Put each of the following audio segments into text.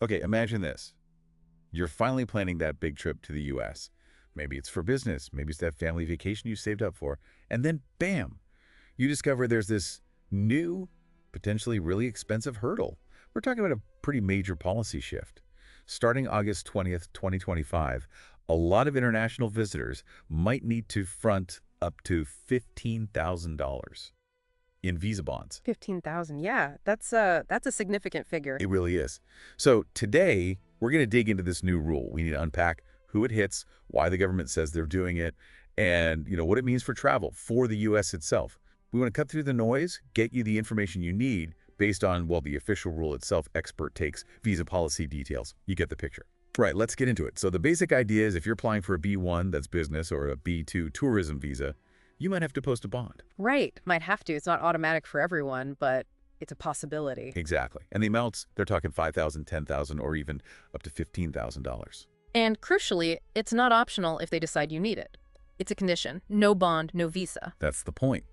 Okay, imagine this. You're finally planning that big trip to the U.S. Maybe it's for business, maybe it's that family vacation you saved up for, and then bam, you discover there's this new, potentially really expensive hurdle. We're talking about a pretty major policy shift. Starting August 20th, 2025, a lot of international visitors might need to front up to $15,000 in visa bonds. 15,000. Yeah, that's a significant figure. It really is. So today, we're going to dig into this new rule. We need to unpack who it hits, why the government says they're doing it, and what it means for travel for the U.S. itself. We want to cut through the noise, get you the information you need based on, well, the official rule itself, expert takes, visa policy details. You get the picture. Right, let's get into it. So the basic idea is if you're applying for a B1, that's business, or a B2 tourism visa, you might have to post a bond. Right, might have to. It's not automatic for everyone, but it's a possibility. Exactly. And the amounts, they're talking $5,000, $10,000, or even up to $15,000. And crucially, it's not optional if they decide you need it. It's a condition. No bond, no visa. That's the point.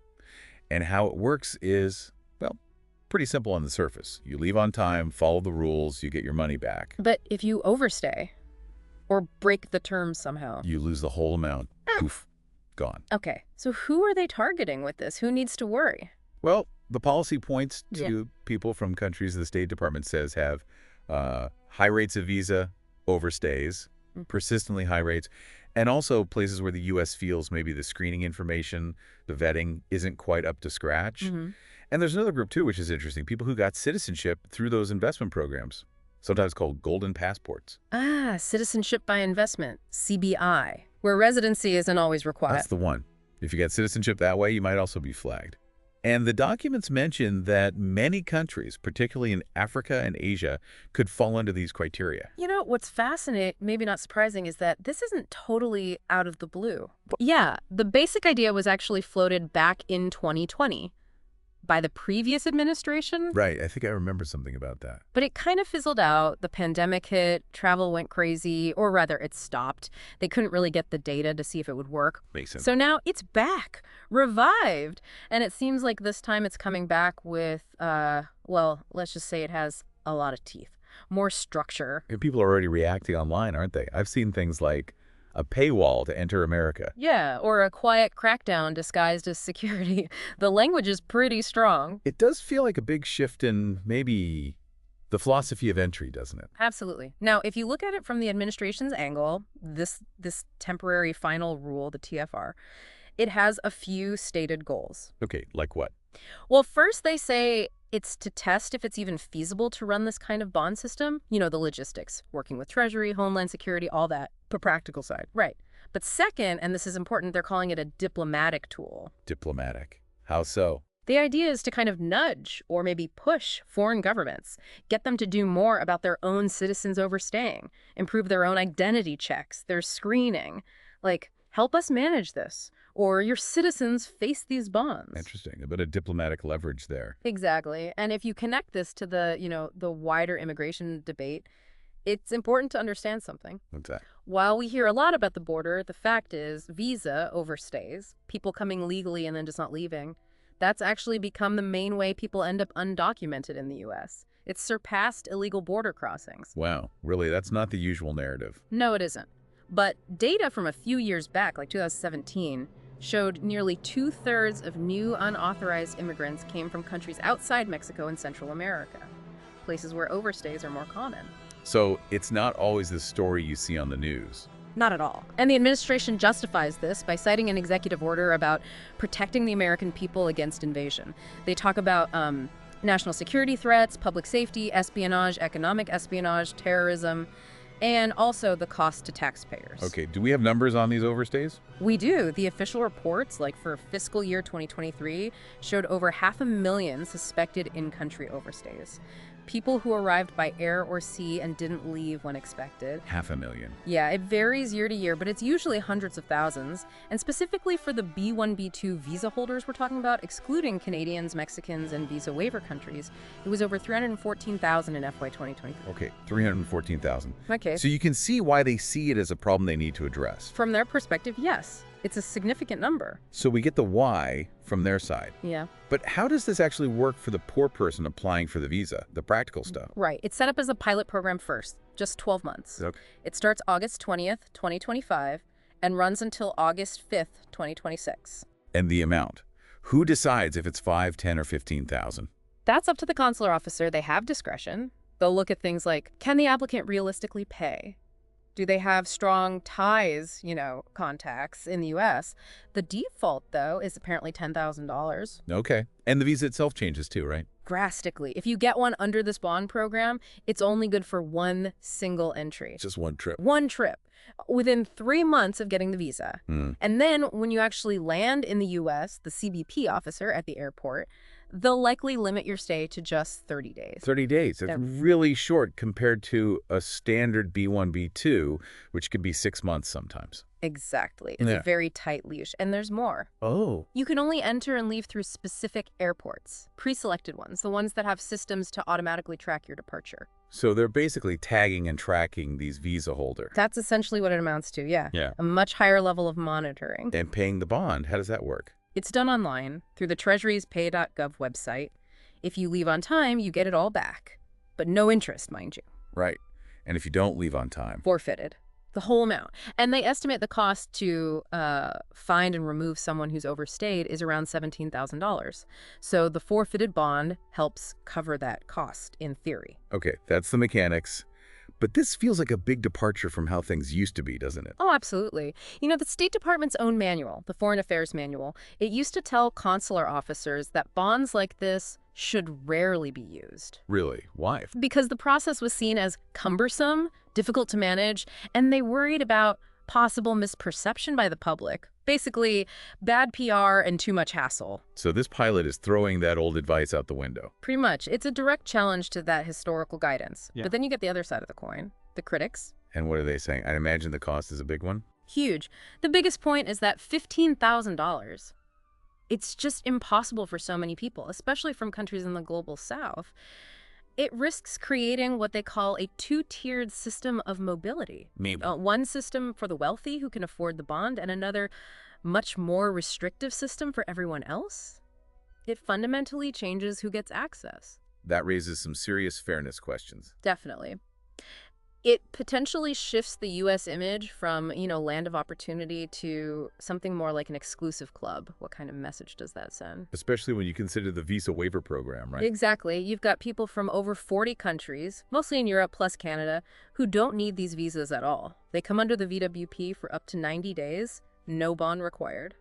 And how it works is, well, pretty simple on the surface. You leave on time, follow the rules, you get your money back. But if you overstay or break the terms somehow, you lose the whole amount. Poof, gone. Okay, so who are they targeting with this? Who needs to worry? Well, the policy points to people from countries the State Department says have high rates of visa overstays, persistently high rates, and also places where the U.S. feels maybe the screening information, the vetting isn't quite up to scratch. And there's another group, too, which is interesting. People who got citizenship through those investment programs, sometimes called golden passports. Ah, citizenship by investment, CBI, where residency isn't always required. That's the one. If you get citizenship that way, you might also be flagged. And the documents mention that many countries, particularly in Africa and Asia, could fall under these criteria. What's fascinating, maybe not surprising, is that this isn't totally out of the blue. Yeah, the basic idea was actually floated back in 2020 by the previous administration. Right, I think I remember something about that. But it kind of fizzled out. The pandemic hit, travel went crazy, or rather it stopped. They couldn't really get the data to see if it would work. Makes sense. So now it's back, revived. And it seems like this time it's coming back with, well, let's just say it has a lot of teeth, more structure. And people are already reacting online, aren't they? I've seen things like a paywall to enter America. Yeah, or a quiet crackdown disguised as security. The language is pretty strong. It does feel like a big shift in maybe the philosophy of entry, doesn't it? Absolutely. Now, if you look at it from the administration's angle, this temporary final rule, the TFR, it has a few stated goals. Okay, like what? Well, first they say it's to test if it's even feasible to run this kind of bond system. The logistics, working with Treasury, Homeland Security, all that. The practical side. Right. But second, and this is important, they're calling it a diplomatic tool. Diplomatic. How so? The idea is to kind of nudge or maybe push foreign governments, get them to do more about their own citizens overstaying, improve their own identity checks, their screening. Like, help us manage this, or your citizens face these bonds. Interesting. A bit of diplomatic leverage there. Exactly. And if you connect this to the wider immigration debate, it's important to understand something. What's that? While we hear a lot about the border, the fact is visa overstays, people coming legally and then just not leaving, that's actually become the main way people end up undocumented in the U.S. It's surpassed illegal border crossings. Wow. Really? That's not the usual narrative. No, it isn't. But data from a few years back, like 2017, showed nearly 2/3 of new unauthorized immigrants came from countries outside Mexico and Central America, places where overstays are more common. So it's not always the story you see on the news. Not at all. And the administration justifies this by citing an executive order about protecting the American people against invasion. They talk about national security threats, public safety, espionage, economic espionage, terrorism, and also the cost to taxpayers. Okay, do we have numbers on these overstays? We do. The official reports, like for fiscal year 2023, showed over 500,000 suspected in-country overstays. People who arrived by air or sea and didn't leave when expected. 500,000. Yeah, it varies year to year, but it's usually hundreds of thousands. And specifically for the B1, B2 visa holders we're talking about, excluding Canadians, Mexicans, and visa waiver countries, it was over 314,000 in FY 2023. Okay, 314,000. Okay. So you can see why they see it as a problem they need to address. From their perspective, yes. It's a significant number. So we get the why from their side. Yeah. But how does this actually work for the poor person applying for the visa, the practical stuff? Right. It's set up as a pilot program first, just 12 months. Okay. It starts August 20th, 2025, and runs until August 5th, 2026. And the amount. Who decides if it's 5, 10, or 15,000? That's up to the consular officer. They have discretion. They'll look at things like, can the applicant realistically pay? Do they have strong ties, contacts in the U.S.? The default, though, is apparently $10,000. Okay. And the visa itself changes too, right? Drastically. If you get one under this bond program, it's only good for one single entry. Just one trip. One trip. Within 3 months of getting the visa. And then when you actually land in the U.S., the CBP officer at the airport, they'll likely limit your stay to just 30 days. 30 days. That's really short compared to a standard B1, B2, which could be 6 months sometimes. Exactly. It's a very tight leash. And there's more. Oh. You can only enter and leave through specific airports, pre-selected ones, the ones that have systems to automatically track your departure. So they're basically tagging and tracking these visa holders. That's essentially what it amounts to, yeah. A much higher level of monitoring. And paying the bond, how does that work? It's done online through the Treasury's pay.gov website. If you leave on time, you get it all back. But no interest, mind you. Right. And if you don't leave on time? Forfeited. The whole amount. And they estimate the cost to find and remove someone who's overstayed is around $17,000. So the forfeited bond helps cover that cost, in theory. Okay, that's the mechanics. But this feels like a big departure from how things used to be, doesn't it? Oh, absolutely. The State Department's own manual, the Foreign Affairs Manual, it used to tell consular officers that bonds like this should rarely be used. Really? Why? Because the process was seen as cumbersome, difficult to manage, and they worried about possible misperception by the public. Basically, bad PR and too much hassle. So this pilot is throwing that old advice out the window. Pretty much. It's a direct challenge to that historical guidance. But then you get the other side of the coin, the critics. And what are they saying? I imagine the cost is a big one? Huge. The biggest point is that $15,000. It's just impossible for so many people, especially from countries in the global south. It risks creating what they call a two-tiered system of mobility. Maybe. One system for the wealthy who can afford the bond, and another much more restrictive system for everyone else. It fundamentally changes who gets access. That raises some serious fairness questions. Definitely. It potentially shifts the U.S. image from, land of opportunity to something more like an exclusive club. What kind of message does that send? Especially when you consider the visa waiver program, right? Exactly. You've got people from over 40 countries, mostly in Europe plus Canada, who don't need these visas at all. They come under the VWP for up to 90 days, no bond required.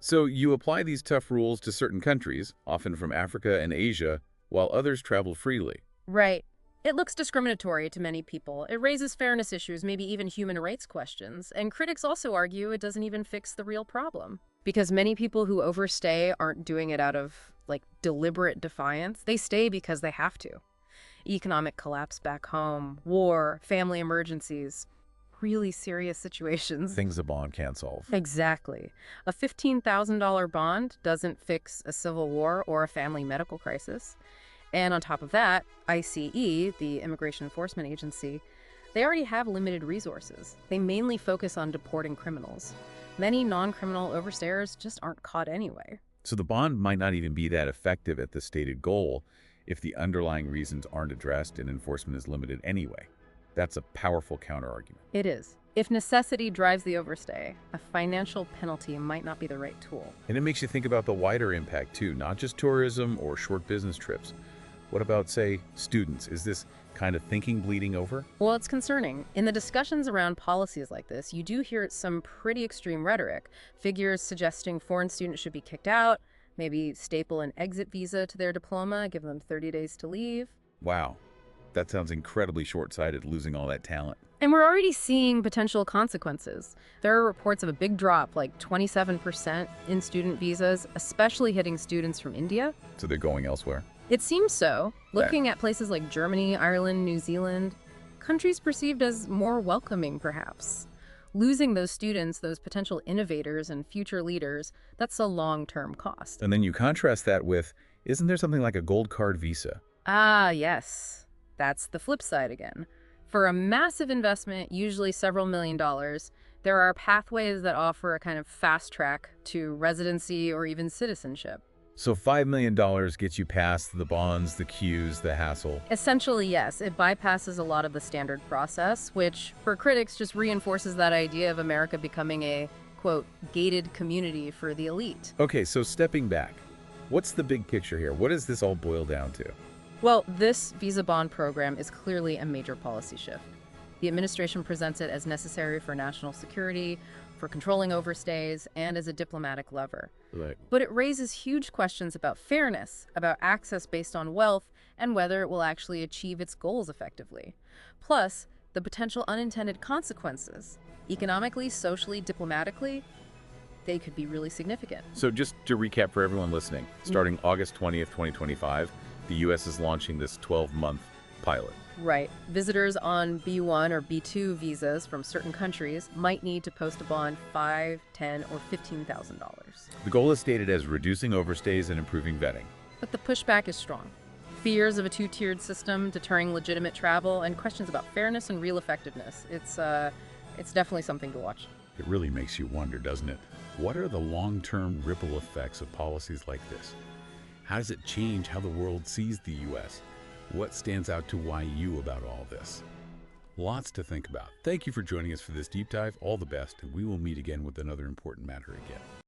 So you apply these tough rules to certain countries, often from Africa and Asia, while others travel freely. Right. It looks discriminatory to many people. It raises fairness issues, maybe even human rights questions. And critics also argue it doesn't even fix the real problem. Because many people who overstay aren't doing it out of, deliberate defiance. They stay because they have to. Economic collapse back home, war, family emergencies, really serious situations. Things a bond can't solve. Exactly. A $15,000 bond doesn't fix a civil war or a family medical crisis. And on top of that, ICE, the Immigration Enforcement Agency, they already have limited resources. They mainly focus on deporting criminals. Many non-criminal overstayers just aren't caught anyway. So the bond might not even be that effective at the stated goal if the underlying reasons aren't addressed and enforcement is limited anyway. That's a powerful counterargument. It is. If necessity drives the overstay, a financial penalty might not be the right tool. And it makes you think about the wider impact too, not just tourism or short business trips. What about, say, students? Is this kind of thinking bleeding over? Well, it's concerning. In the discussions around policies like this, you do hear some pretty extreme rhetoric. Figures suggesting foreign students should be kicked out, maybe staple an exit visa to their diploma, give them 30 days to leave. Wow. That sounds incredibly short-sighted, losing all that talent. And we're already seeing potential consequences. There are reports of a big drop, like 27% in student visas, especially hitting students from India. So they're going elsewhere? It seems so. Looking at places like Germany, Ireland, New Zealand, countries perceived as more welcoming, perhaps. Losing those students, those potential innovators and future leaders, that's a long-term cost. And then you contrast that with, isn't there something like a gold card visa? Ah, yes. That's the flip side again. For a massive investment, usually several $1 million, There are pathways that offer a kind of fast track to residency or even citizenship. So $5 million gets you past the bonds, the queues, the hassle. Essentially, yes, it bypasses a lot of the standard process, which, for critics, just reinforces that idea of America becoming a, quote, gated community for the elite. Okay, so stepping back, what's the big picture here? What does this all boil down to? Well, this visa bond program is clearly a major policy shift. The administration presents it as necessary for national security, for controlling overstays, and as a diplomatic lever. Right. But it raises huge questions about fairness, about access based on wealth, and whether it will actually achieve its goals effectively. Plus, the potential unintended consequences, economically, socially, diplomatically, they could be really significant. So just to recap for everyone listening, starting August 20th, 2025, the U.S. is launching this 12-month pilot. Right. Visitors on B1 or B2 visas from certain countries might need to post a bond $5,000, $10,000, or $15,000. The goal is stated as reducing overstays and improving vetting. But the pushback is strong. Fears of a two-tiered system deterring legitimate travel and questions about fairness and real effectiveness. It's definitely something to watch. It really makes you wonder, doesn't it? What are the long-term ripple effects of policies like this? How does it change how the world sees the U.S.? What stands out to YU about all this? Lots to think about. Thank you for joining us for this deep dive. All the best, and we will meet again with another important matter again.